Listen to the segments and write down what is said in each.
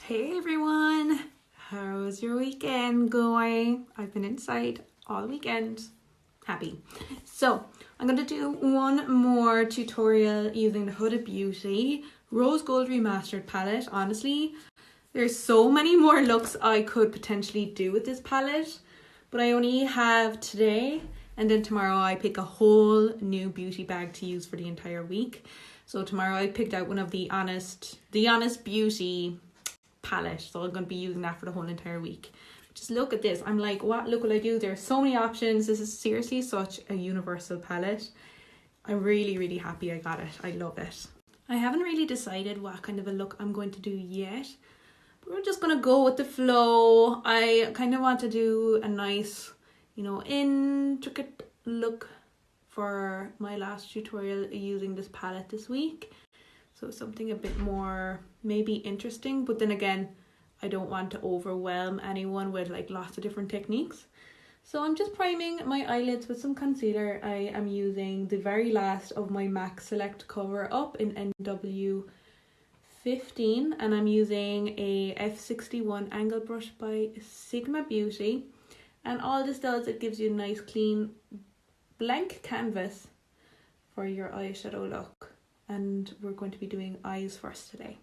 Hey everyone, how's your weekend going? I've been inside all weekend, happy. So I'm going to do one more tutorial using the Huda Beauty Rose Gold Remastered Palette. Honestly, there's so many more looks I could potentially do with this palette, but I only have today, and then tomorrow I pick a whole new beauty bag to use for the entire week. So tomorrow I picked out one of the Honest Beauty palette, so I'm going to be using that for the whole entire week. Just look at this. I'm like, what look will I do? There's so many options. This is seriously such a universal palette. I'm really happy I got it. I love it. I haven't really decided what kind of a look I'm going to do yet, but we're just going to go with the flow. I kind of want to do a nice, intricate look for my last tutorial using this palette this week. So something a bit more maybe interesting, but then again, I don't want to overwhelm anyone with like lots of different techniques. So I'm just priming my eyelids with some concealer. I am using the very last of my MAC Select Cover Up in NW15, and I'm using a F61 angle brush by Sigma Beauty. And all this does, it gives you a nice clean blank canvas for your eyeshadow look. And we're going to be doing eyes first today.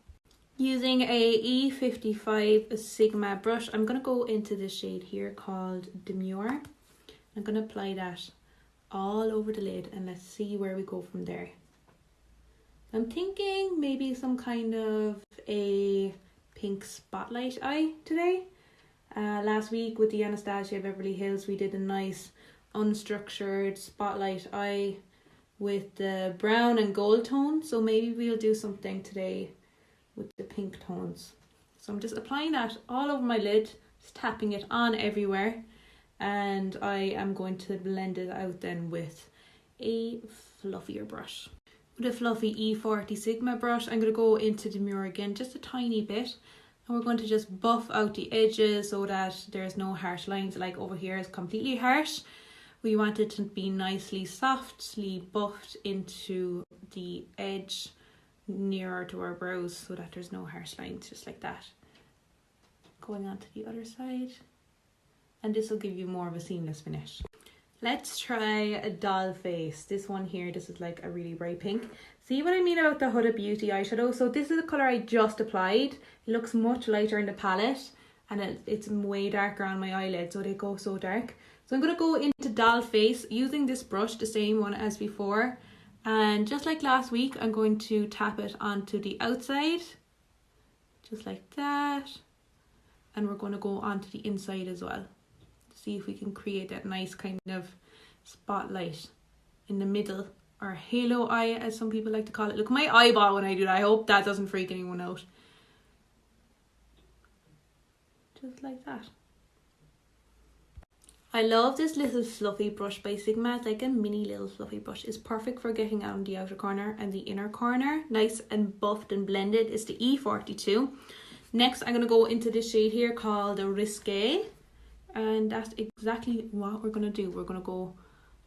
Using a E55 Sigma brush, I'm going to go into this shade here called Demure. I'm going to apply that all over the lid and let's see where we go from there. I'm thinking maybe some kind of a pink spotlight eye today. Last week with the Anastasia Beverly Hills, we did a nice unstructured spotlight eye with the brown and gold tone, so maybe we'll do something today with the pink tones. So I'm just applying that all over my lid, just tapping it on everywhere, and I am going to blend it out then with a fluffier brush. With a fluffy E40 Sigma brush, I'm going to go into Demure again just a tiny bit, and we're going to just buff out the edges so that there's no harsh lines. Like over here is completely harsh. We want it to be nicely softly buffed into the edge nearer to our brows so that there's no harsh lines, just like that. Going on to the other side, and this will give you more of a seamless finish. Let's try a doll face. This one here, this is like a really bright pink. See what I mean about the Huda Beauty eyeshadow? So this is the colour I just applied. It looks much lighter in the palette, and it's way darker on my eyelids, so they go so dark. So I'm going to go into doll face using this brush, the same one as before. And just like last week, I'm going to tap it onto the outside, just like that. And we're going to go onto the inside as well. See if we can create that nice kind of spotlight in the middle, or halo eye as some people like to call it. Look at my eyeball when I do that. I hope that doesn't freak anyone out. Just like that. I love this little fluffy brush by Sigma. It's like a mini little fluffy brush. It's perfect for getting on the outer corner and the inner corner. Nice and buffed and blended. It's the E42. Next, I'm going to go into this shade here called Risque. And that's exactly what we're going to do. We're going to go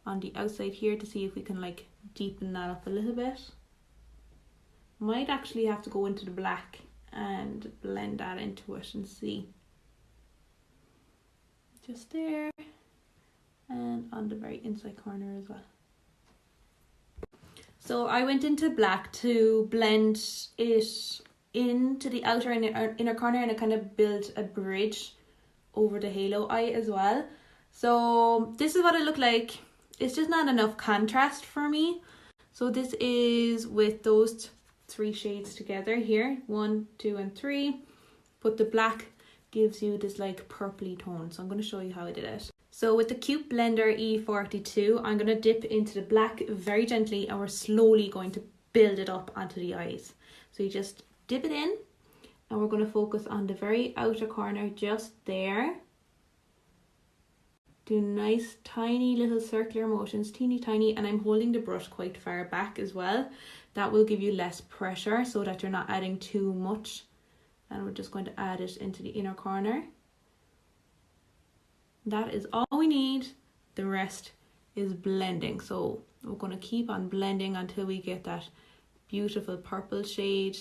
on the outside here to see if we can like deepen that up a little bit. Might actually have to go into the black and blend that into it and see. Just there. And on the very inside corner as well. So I went into black to blend it into the outer and inner corner, and it kind of built a bridge over the halo eye as well. So this is what it looked like. It's just not enough contrast for me. So this is with those three shades together here, 1, 2, and 3. But the black gives you this like purpley tone. So I'm going to show you how I did it. So with the Cute Blender E42, I'm going to dip into the black very gently, and we're slowly going to build it up onto the eyes. So you just dip it in, and we're going to focus on the very outer corner just there. Do nice tiny little circular motions, teeny tiny, and I'm holding the brush quite far back as well. That will give you less pressure so that you're not adding too much. And we're just going to add it into the inner corner. That is all we need. The rest is blending. So we're going to keep on blending until we get that beautiful purple shade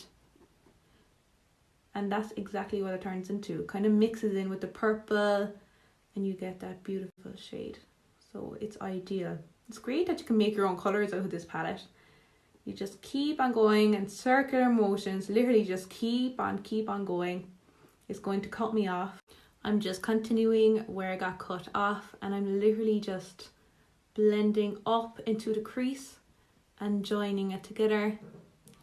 and that's exactly what it turns into. It kind of mixes in with the purple and you get that beautiful shade. So it's ideal. It's great that you can make your own colours out of this palette. You just keep on going in circular motions, literally just keep on going. It's going to cut me off. I'm just continuing where I got cut off, and I'm literally just blending up into the crease and joining it together.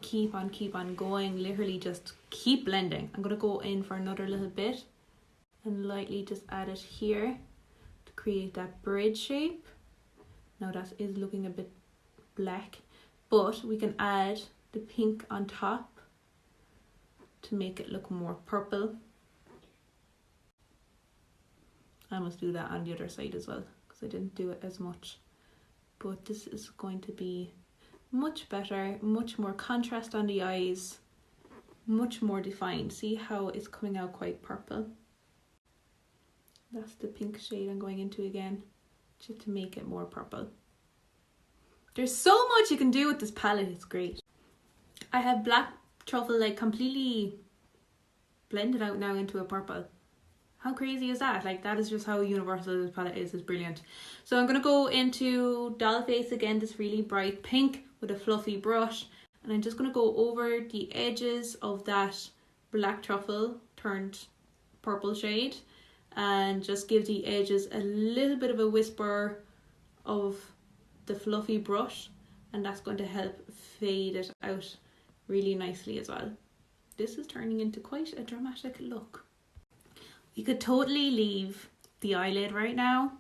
Keep on going, literally just keep blending. I'm going to go in for another little bit and lightly just add it here to create that bridge shape. Now that is looking a bit black, but we can add the pink on top to make it look more purple. I must do that on the other side as well because I didn't do it as much. But this is going to be much better, much more contrast on the eyes, much more defined. See how it's coming out quite purple? That's the pink shade I'm going into again, just to make it more purple. There's so much you can do with this palette, it's great. I have black truffle like completely blended out now into a purple. How crazy is that? Like, that is just how universal this palette is. It's brilliant. So I'm going to go into Dollface again, this really bright pink with a fluffy brush. And I'm just going to go over the edges of that black truffle turned purple shade. And just give the edges a little bit of a whisper of the fluffy brush. And that's going to help fade it out really nicely as well. This is turning into quite a dramatic look. You could totally leave the eyelid right now,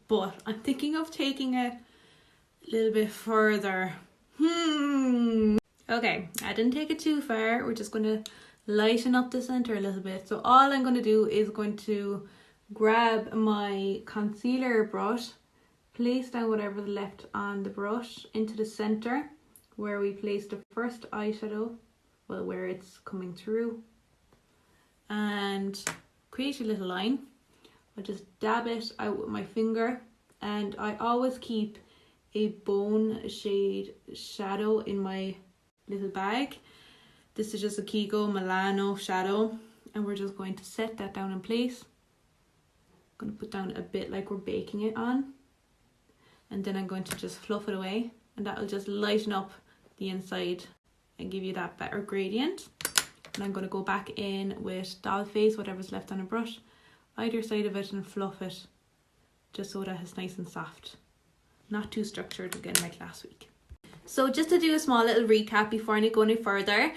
but I'm thinking of taking it a little bit further. Okay, I didn't take it too far. We're just going to lighten up the center a little bit. So all I'm going to do is going to grab my concealer brush, place down whatever's left on the brush into the center where we placed the first eyeshadow, well, where it's coming through, and create a little line. I just dab it out with my finger, and I always keep a bone shade shadow in my little bag. This is just a Kiko Milano shadow, and we're just going to set that down in place. I'm going to put down a bit like we're baking it on, and then I'm going to just fluff it away, and that will just lighten up the inside and give you that better gradient. And I'm going to go back in with Dollface, whatever's left on a brush, either side of it, and fluff it just so that it's nice and soft. Not too structured again like last week. So just to do a small little recap before I go any further,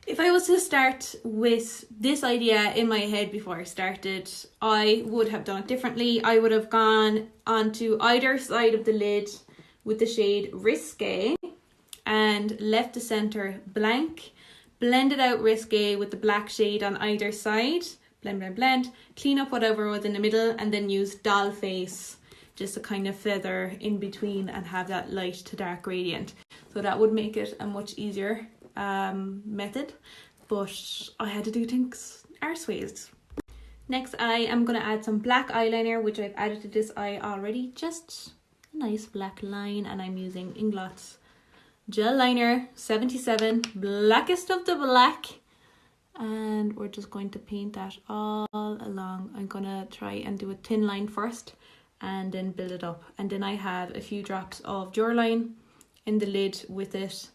if I was to start with this idea in my head before I started, I would have done it differently. I would have gone onto either side of the lid with the shade Risque and left the center blank. Blended out Risque with the black shade on either side. Blend. Clean up whatever was in the middle, and then use Dollface just to kind of feather in between and have that light to dark gradient. So that would make it a much easier method, but I had to do things arseways. Next, I am going to add some black eyeliner, which I've added to this eye already. Just a nice black line, and I'm using Inglot's Gel Liner 77, blackest of the black, and we're just going to paint that all along. I'm gonna try and do a thin line first and then build it up, and then I have a few drops of Jawline in the lid with it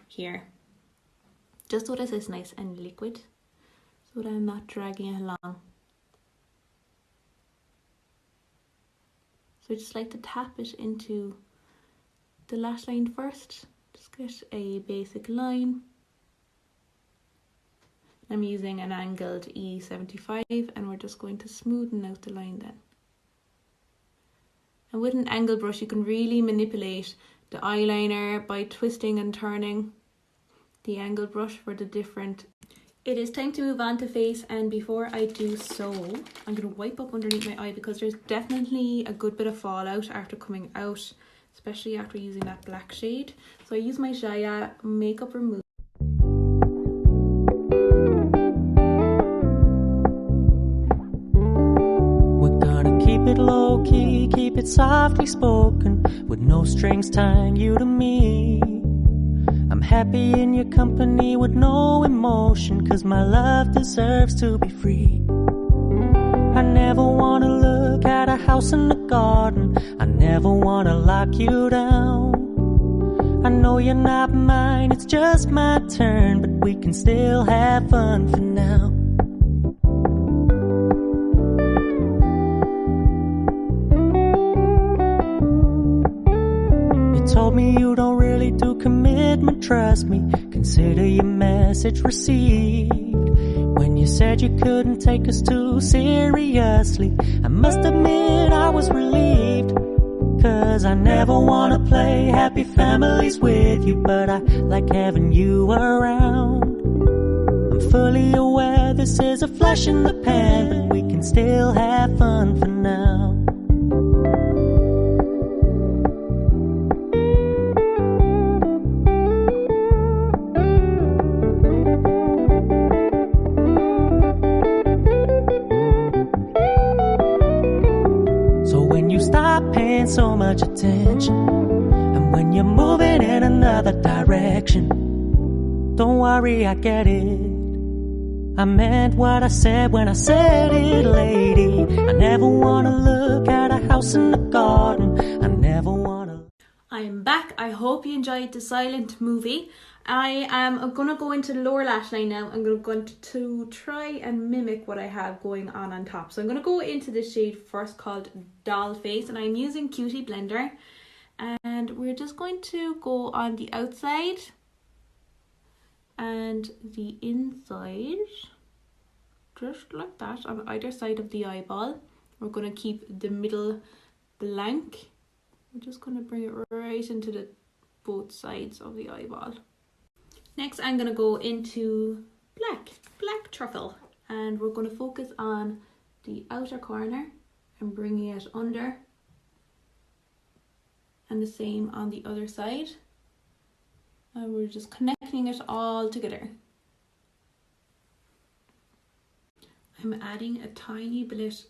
here, just so that it's nice and liquid, so that I'm not dragging it along. So I just like to tap it into the lash line first. Just get a basic line. I'm using an angled E75, and we're just going to smoothen out the line then. And with an angle brush you can really manipulate the eyeliner by twisting and turning the angle brush for the different. It is time to move on to face, and before I do so, I'm going to wipe up underneath my eye because there's definitely a good bit of fallout after coming out, especially after using that black shade. So I use my Jaya makeup remover. We're gonna keep it low key, keep it softly spoken, with no strings tying you to me. I'm happy in your company with no emotion, 'cause my love deserves to be free. I never wanna look at a house in the garden, I never wanna lock you down. I know you're not mine, it's just my turn, but we can still have fun for now. You told me you don't really do commitment, trust me, consider your message received. When you said you couldn't take us too seriously, I must admit I was relieved. 'Cause I never wanna play happy families with you, but I like having you around. I'm fully aware this is a flash in the pan, but we can still have fun for now. So much attention, and when you're moving in another direction, don't worry, I get it. I meant what I said when I said it, lady. I never wanna look at a house in the garden, I never wanna. I'm back. I hope you enjoyed the silent movie. I am gonna go into the lower lash line now. I'm going to try and mimic what I have going on top. So I'm gonna go into this shade first called Doll Face, and I'm using Cutie Blender. And we're just going to go on the outside and the inside, just like that, on either side of the eyeball. We're gonna keep the middle blank. We're just gonna bring it right into the both sides of the eyeball. Next, I'm going to go into black truffle, and we're going to focus on the outer corner and bringing it under, and the same on the other side, and we're just connecting it all together. I'm adding a tiny bit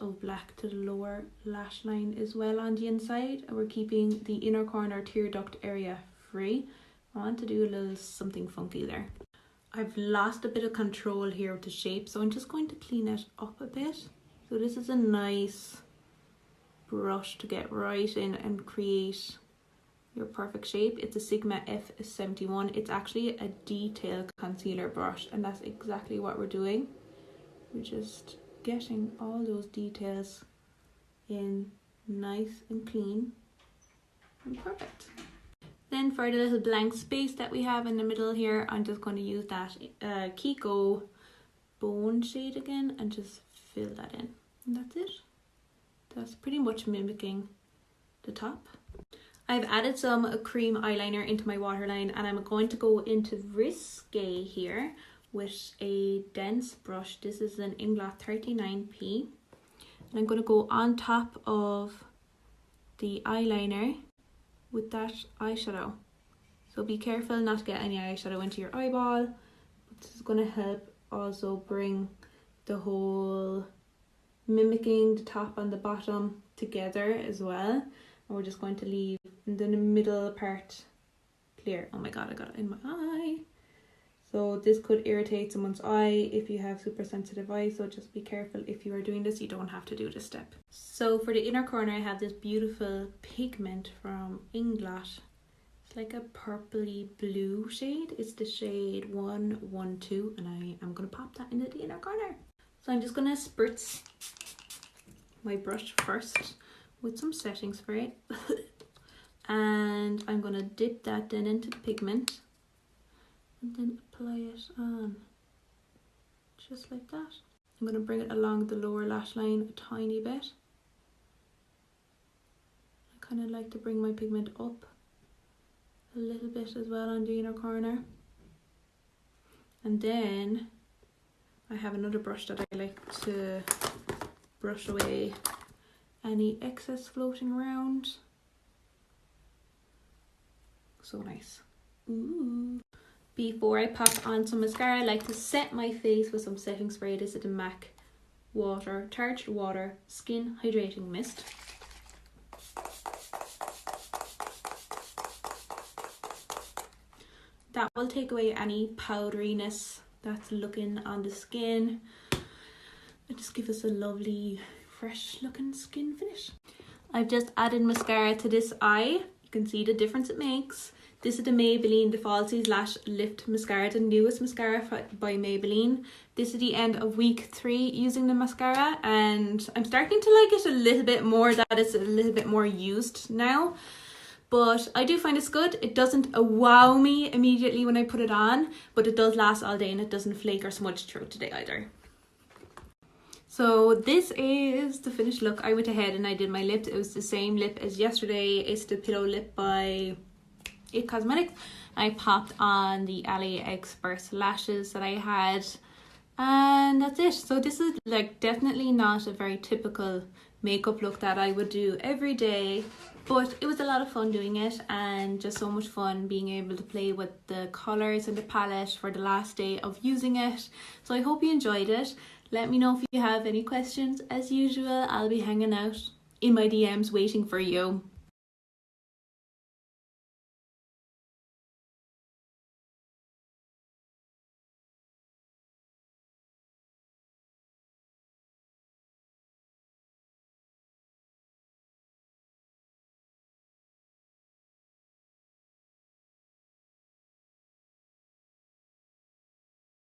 of black to the lower lash line as well on the inside, and we're keeping the inner corner tear duct area free. I want to do a little something funky there. I've lost a bit of control here with the shape, so I'm just going to clean it up a bit. So this is a nice brush to get right in and create your perfect shape. It's a Sigma F71. It's actually a detail concealer brush, and that's exactly what we're doing. We're just getting all those details in nice and clean and perfect. Then for the little blank space that we have in the middle here, I'm just going to use that Kiko Bone shade again and just fill that in. And that's it. That's pretty much mimicking the top. I've added some cream eyeliner into my waterline, and I'm going to go into Risque here with a dense brush. This is an Inglot 39P. And I'm going to go on top of the eyeliner with that eyeshadow. So be careful not to get any eyeshadow into your eyeball. But this is going to help also bring the whole mimicking the top and the bottom together as well. And we're just going to leave the middle part clear. Oh my god, I got it in my eye. So this could irritate someone's eye if you have super sensitive eyes, so just be careful if you are doing this. You don't have to do this step. So for the inner corner, I have this beautiful pigment from Inglot. It's like a purpley blue shade. It's the shade 112, and I am going to pop that into the inner corner. So I'm just going to spritz my brush first with some setting spray. And I'm going to dip that then into the pigment. And then apply it on, just like that. I'm going to bring it along the lower lash line a tiny bit. I kind of like to bring my pigment up a little bit as well on the inner corner. And then I have another brush that I like to brush away any excess floating around. So nice. Ooh. Before I pop on some mascara, I like to set my face with some setting spray. This is the MAC Charged Water Skin Hydrating Mist. That will take away any powderiness that's looking on the skin and just give us a lovely fresh looking skin finish. I've just added mascara to this eye. You can see the difference it makes. This is the Maybelline, the Falsies Lash Lift Mascara, the newest mascara by Maybelline. This is the end of week 3 using the mascara, and I'm starting to like it a little bit more, that it's a little bit more used now. But I do find it's good. It doesn't wow me immediately when I put it on, but it does last all day and it doesn't flake or smudge throughout the day either. So this is the finished look. I went ahead and I did my lips. It was the same lip as yesterday. It's the Pillow Lip by It Cosmetics. I popped on the AliExpress lashes that I had, and that's it. So this is like definitely not a very typical makeup look that I would do every day, but it was a lot of fun doing it, and just so much fun being able to play with the colours and the palette for the last day of using it. So I hope you enjoyed it. Let me know if you have any questions. As usual, I'll be hanging out in my DMs waiting for you.